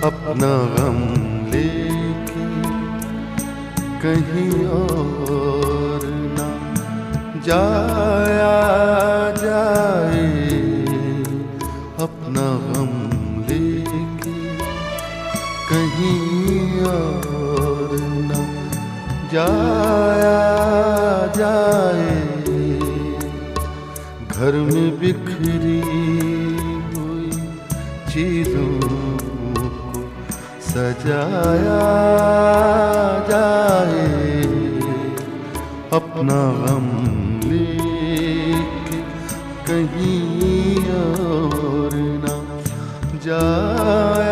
अपना गम लेके कहीं और ना जाया जाए, अपना गम लेके कहीं और ना जाया जाए। घर में बिखरी हुई चीजों को सजाया जाए, अपना गम लेके कहीं और ना जाया